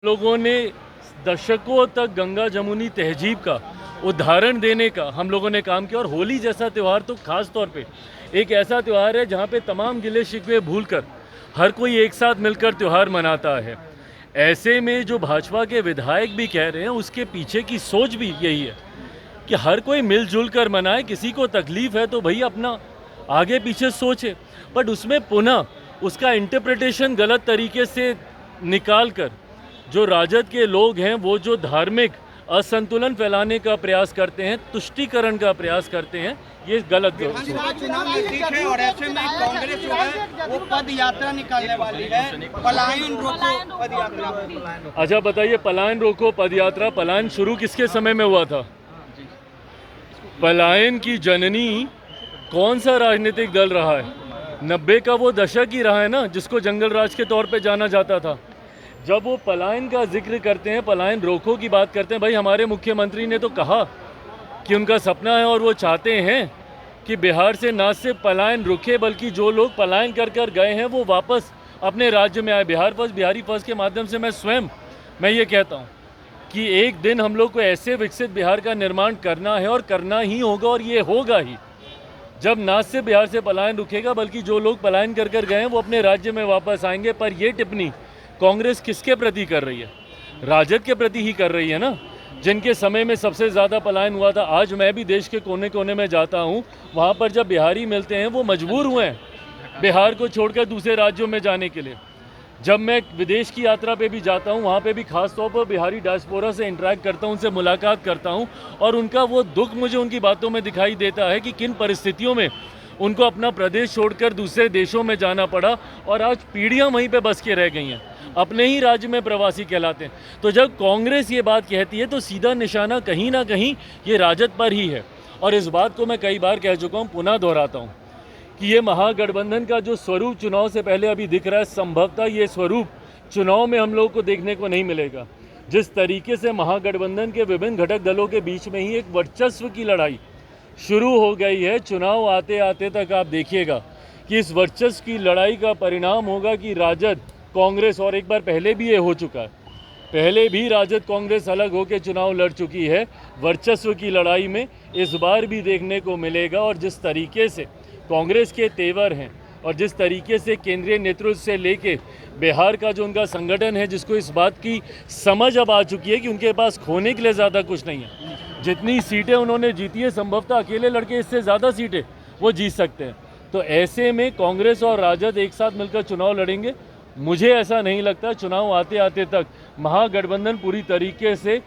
लोगों ने दशकों तक गंगा जमुनी तहजीब का उदाहरण देने का हम लोगों ने काम किया। और होली जैसा त्यौहार तो ख़ास तौर पे एक ऐसा त्यौहार है जहाँ पे तमाम गिले शिकवे भूलकर हर कोई एक साथ मिलकर त्यौहार मनाता है। ऐसे में जो भाजपा के विधायक भी कह रहे हैं उसके पीछे की सोच भी यही है कि हर कोई मिलजुल कर मनाए। किसी को तकलीफ है तो भाई अपना आगे पीछे सोचे, बट उसमें पुनः उसका इंटरप्रिटेशन गलत तरीके से निकाल कर जो राजद के लोग हैं वो जो धार्मिक असंतुलन फैलाने का प्रयास करते हैं, तुष्टीकरण का प्रयास करते हैं, ये गलत चुनाव नजदीक है और ऐसे में कांग्रेस जो है वो पद यात्रा निकालने वाली है, पलायन रोको पद यात्रा। अच्छा बताइए, पलायन रोको पद यात्रा, पलायन शुरू किसके समय में हुआ था? पलायन की जननी कौन सा राजनीतिक दल रहा है? 90 का वो दशक ही रहा है ना, जिसको जंगल राज के तौर पे जाना जाता था। जब वो पलायन का जिक्र करते हैं, पलायन रोको की बात करते हैं, भाई हमारे मुख्यमंत्री ने तो कहा कि उनका सपना है और वो चाहते हैं कि बिहार से ना सिर्फ पलायन रुके बल्कि जो लोग पलायन कर कर गए हैं वो वापस अपने राज्य में आए। बिहार फर्स्ट, बिहारी फर्स्ट के माध्यम से मैं ये कहता हूँ कि एक दिन हम लोग को ऐसे विकसित बिहार का निर्माण करना है और करना ही होगा, और ये होगा ही जब ना सिर्फ बिहार से पलायन रुकेगा बल्कि जो लोग पलायन कर कर गए हैं वो अपने राज्य में वापस आएंगे। पर ये टिप्पणी कांग्रेस किसके प्रति कर रही है? राजद के प्रति ही कर रही है ना, जिनके समय में सबसे ज़्यादा पलायन हुआ था। आज मैं भी देश के कोने कोने में जाता हूँ, वहाँ पर जब बिहारी मिलते हैं वो मजबूर हुए हैं बिहार को छोड़कर दूसरे राज्यों में जाने के लिए। जब मैं विदेश की यात्रा पे भी जाता हूँ, वहाँ पे भी खास तौर पर बिहारी डायस्पोरा से इंटरेक्ट करता हूँ, उनसे मुलाकात करता हूँ, और उनका वो दुख मुझे उनकी बातों में दिखाई देता है कि किन परिस्थितियों में उनको अपना प्रदेश छोड़कर दूसरे देशों में जाना पड़ा, और आज पीढ़ियाँ वहीं पे बस के रह गई हैं, अपने ही राज्य में प्रवासी कहलाते हैं। तो जब कांग्रेस ये बात कहती है तो सीधा निशाना कहीं ना कहीं ये राजद पर ही है। और इस बात को मैं कई बार कह चुका हूँ, पुनः दोहराता हूँ कि ये महागठबंधन का जो स्वरूप चुनाव से पहले अभी दिख रहा है, संभवतः ये स्वरूप चुनाव में हम लोगों को देखने को नहीं मिलेगा। जिस तरीके से महागठबंधन के विभिन्न घटक दलों के बीच में ही एक वर्चस्व की लड़ाई शुरू हो गई है, चुनाव आते आते तक आप देखिएगा कि इस वर्चस्व की लड़ाई का परिणाम होगा कि राजद कांग्रेस, और एक बार पहले भी ये हो चुका है, पहले भी राजद कांग्रेस अलग होकर चुनाव लड़ चुकी है, वर्चस्व की लड़ाई में इस बार भी देखने को मिलेगा। और जिस तरीके से कांग्रेस के तेवर हैं और जिस तरीके से केंद्रीय नेतृत्व से लेके बिहार का जो उनका संगठन है, जिसको इस बात की समझ अब आ चुकी है कि उनके पास खोने के लिए ज़्यादा कुछ नहीं है। जितनी सीटें उन्होंने जीती है, संभवतः अकेले लड़के इससे ज़्यादा सीटें वो जीत सकते हैं। तो ऐसे में कांग्रेस और राजद एक साथ मिलकर चुनाव लड़ेंगे। मुझे ऐसा नहीं लगता चुनाव आते आते तक महागठबंधन पूरी तरीके से